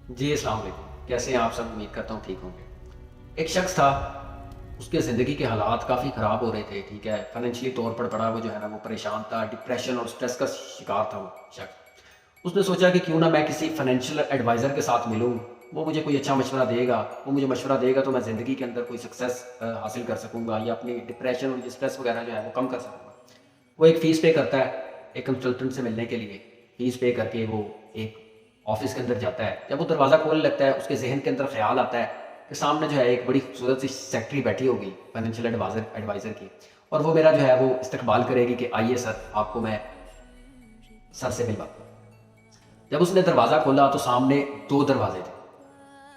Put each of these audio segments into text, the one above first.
جی السلام علیکم، کیسے ہیں آپ سب؟ امید کرتا ہوں ٹھیک ہوں گے۔ ایک شخص تھا، اس کے زندگی کے حالات کافی خراب ہو رہے تھے، ٹھیک ہے، فائنینشلی طور پر بڑا وہ جو ہے نا وہ پریشان تھا، ڈپریشن اور سٹریس کا شکار تھا وہ شخص۔ اس نے سوچا کہ کیوں نہ میں کسی فائنینشیل ایڈوائزر کے ساتھ ملوں، وہ مجھے کوئی اچھا مشورہ دے گا، وہ مجھے مشورہ دے گا تو میں زندگی کے اندر کوئی سکسیس حاصل کر سکوں گا یا اپنی ڈپریشن اور سٹریس وغیرہ جو ہے وہ کم کر سکوں گا۔ وہ ایک فیس پے کرتا ہے ایک کنسلٹنٹ سے ملنے کے لیے، فیس پے کر کے وہ ایک آفس کے اندر جاتا ہے۔ جب وہ دروازہ کھولنے لگتا ہے، اس کے ذہن کے اندر خیال آتا ہے کہ سامنے جو ہے ایک بڑی خوبصورت سی سیکٹری بیٹھی ہوگی فائنینشیل ایڈوائزر کی، اور وہ میرا جو ہے وہ استقبال کرے گی کہ آئیے سر، آپ کو میں سر سے ملوا۔ جب اس نے دروازہ کھولا تو سامنے دو دروازے تھے۔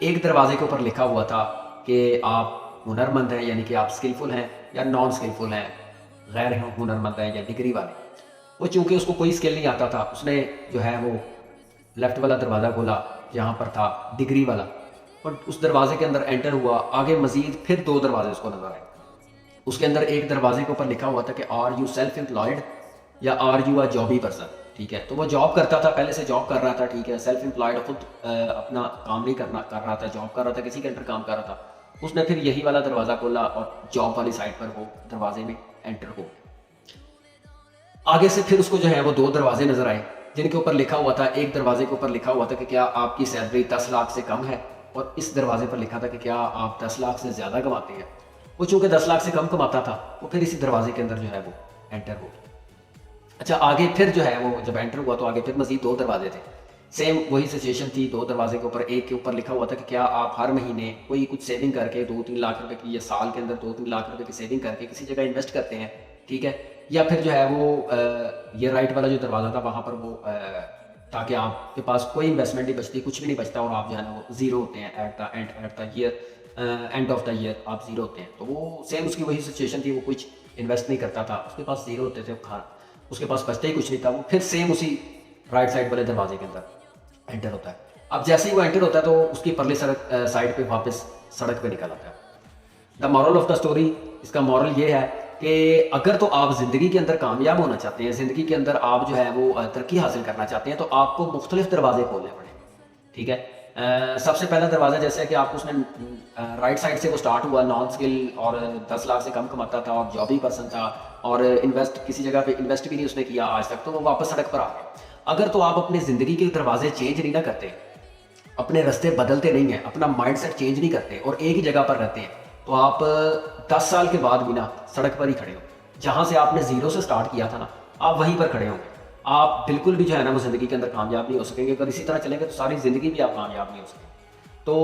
ایک دروازے کے اوپر لکھا ہوا تھا کہ آپ ہنرمند ہیں، یعنی کہ آپ اسکلفل ہیں یا نان اسکلفل ہیں، غیر ہنرمند ہیں یا ڈگری والے۔ وہ چونکہ اس کو کوئی اسکل نہیں آتا تھا، اس نے جو ہے وہ لیفٹ والا دروازہ کھولا جہاں پر تھا ڈگری والا، اور اس دروازے کے اندر انٹر ہوا۔ آگے مزید پھر دو دروازے اس کو نظر آئے۔ اس کے اندر ایک دروازے کے اوپر لکھا ہوا تھا کہ آر یو سیلف امپلائڈ یا آر یو اے جابی پرسن، ٹھیک ہے۔ تو وہ جاب کرتا تھا، پہلے سے جاب کر رہا تھا، ٹھیک ہے، سیلف امپلائڈ، خود اپنا کام نہیں کر رہا تھا، جاب کر رہا تھا، کسی کے انڈر کام کر رہا تھا۔ اس نے پھر یہی والا دروازہ کھولا اور جاب والی سائڈ پر وہ دروازے میں انٹر ہو۔ آگے سے پھر اس کو جو ہے وہ دو دروازے نظر آئے جن کے اوپر لکھا ہوا تھا، ایک دروازے کے اوپر لکھا ہوا تھا کہ کیا آپ کی سیلری 10 لاکھ سے کم ہے، اور اس دروازے پر لکھا تھا کہ کیا آپ 10 لاکھ سے زیادہ کماتے ہیں۔ وہ چونکہ 10 لاکھ سے کم کماتا تھا، وہ پھر اسی دروازے کے اندر جو ہے وہ انٹر ہو گیا۔ اچھا، آگے پھر جو ہے وہ جب انٹر ہوا تو آگے پھر مزید دو دروازے تھے، سیم وہی سچویشن تھی۔ دو دروازے کے اوپر ایک کے اوپر لکھا ہوا تھا کہ کیا آپ ہر مہینے کوئی کچھ سیونگ کر کے 2-3 لاکھ روپے کی، یا سال کے اندر 2-3 لاکھ روپے کی سیونگ کر کے کسی جگہ انویسٹ کرتے ہیں، ٹھیک ہے، یا پھر جو ہے وہ یہ رائٹ والا جو دروازہ تھا وہاں پر وہ تاکہ آپ کے پاس کوئی انویسٹمنٹ نہیں بچتی، کچھ بھی نہیں بچتا، اور آپ جو ہے نا وہ زیرو ہوتے ہیں at the year, end of the year آپ زیرو ہوتے ہیں۔ تو وہ سیم اس کی وہی سچویشن تھی، وہ کچھ انویسٹ نہیں کرتا تھا، اس کے پاس زیرو ہوتے تھے، اس کے پاس بچتا ہی کچھ نہیں تھا۔ وہ پھر سیم اسی رائٹ سائڈ والے دروازے کے اندر انٹر ہوتا ہے۔ اب جیسے ہی وہ انٹر ہوتا ہے تو اس کی پرلی سائڈ پہ واپس سڑک پہ نکل آتا ہے۔ The moral of the story, اس کا مورل یہ ہے کہ اگر تو آپ زندگی کے اندر کامیاب ہونا چاہتے ہیں، زندگی کے اندر آپ جو ہے وہ ترقی حاصل کرنا چاہتے ہیں، تو آپ کو مختلف دروازے کھولنے پڑیں، ٹھیک ہے۔ سب سے پہلا دروازہ جیسے کہ آپ کو اس نے رائٹ سائڈ سے وہ سٹارٹ ہوا، نان اسکل اور 10 لاکھ سے کم کماتا تھا اور جابی پرسن تھا، اور انویسٹ کسی جگہ پہ انویسٹ بھی نہیں اس نے کیا آج تک، تو وہ واپس سڑک پر آ گیا۔ اگر تو آپ اپنی زندگی کے دروازے چینج نہیں نہ کرتے، اپنے راستے بدلتے نہیں ہیں، اپنا مائنڈ سیٹ چینج نہیں کرتے اور ایک ہی جگہ پر رہتے ہیں، تو آپ 10 سال کے بعد بھی نا سڑک پر ہی کھڑے ہو۔ جہاں سے آپ نے زیرو سے سٹارٹ کیا تھا نا، آپ وہیں پر کھڑے ہوں گے۔ آپ بالکل بھی جو ہے نا وہ زندگی کے اندر کامیاب نہیں ہو سکیں گے۔ اگر اسی طرح چلیں گے تو ساری زندگی بھی آپ کامیاب نہیں ہو سکیں گے۔ تو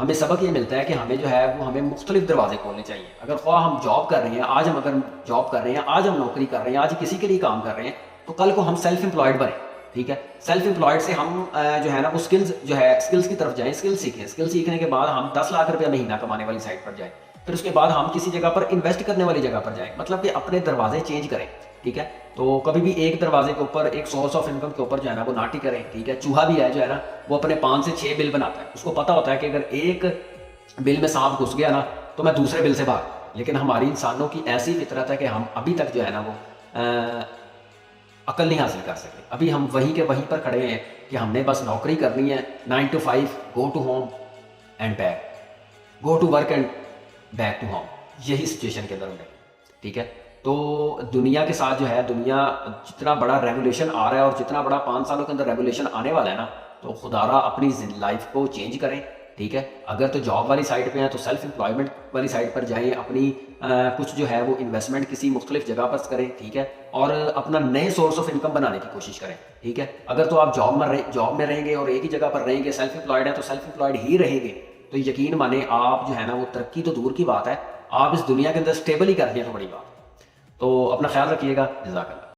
ہمیں سبق یہ ملتا ہے کہ ہمیں جو ہے وہ ہمیں مختلف دروازے کھولنے چاہیے۔ اگر خواہ ہم جاب کر رہے ہیں، آج ہم اگر جاب کر رہے ہیں، آج ہم نوکری کر رہے ہیں، آج کسی کے لیے کام کر رہے ہیں، تو کل کو ہم سیلف امپلائڈ بنیں، ٹھیک ہے۔ سیلف امپلائڈ سے ہم جو ہے نا وہ اسکلز کی طرف جائیں، اسکل سیکھیں، اسکل سیکھنے کے بعد ہم 10 لاکھ روپیہ مہینہ کمانے والی سائٹ پر جائیں، پھر اس کے بعد ہم کسی جگہ پر انویسٹ کرنے والی جگہ پر جائیں، مطلب کہ اپنے دروازے چینج کریں، ٹھیک ہے۔ تو کبھی بھی ایک دروازے کے اوپر، ایک سورس آف انکم کے اوپر جو ہے نا وہ ناٹی کریں، ٹھیک ہے۔ چوہا بھی ہے جو ہے نا وہ اپنے 5 سے 6 بل بناتا ہے، اس کو پتا ہوتا ہے کہ اگر ایک بل میں سانپ گھس گیا نا تو میں دوسرے بل سے بھاگ، لیکن ہماری انسانوں کی ایسی فطرت ہے کہ ہم ابھی تک جو ہے نا وہ عقل نہیں حاصل کر سکے۔ ابھی ہم وہیں کے وہیں پر کھڑے ہیں کہ ہم نے بس نوکری کرنی ہے، 9 to 5، go to home and back, go to work and back to home, یہی سچویشن کے اندر ہے، ٹھیک ہے۔ تو دنیا کے ساتھ جو ہے، دنیا جتنا بڑا ریگولیشن آ رہا ہے اور جتنا بڑا 5 سالوں کے اندر ریگولیشن آنے والا ہے نا، تو خدا را اپنی لائف کو چینج کریں، ٹھیک ہے۔ اگر تو جاب والی سائڈ پہ ہیں تو سیلف امپلائمنٹ والی سائڈ پر جائیں، اپنی کچھ جو ہے وہ انویسٹمنٹ کسی مختلف جگہ پر کریں، ٹھیک ہے، اور اپنا نئے سورس آف انکم بنانے کی کوشش کریں، ٹھیک ہے۔ اگر تو آپ جاب میں رہیں گے اور ایک ہی جگہ پر رہیں گے، سیلف امپلائڈ ہیں تو سیلف امپلائڈ ہی رہیں گے، تو یقین مانیں آپ جو ہے نا وہ ترقی تو دور کی بات ہے، آپ اس دنیا کے اندر اسٹیبل ہی کر دیں تو بڑی بات ہے۔ تو اپنا خیال رکھیے گا، جزاک اللہ۔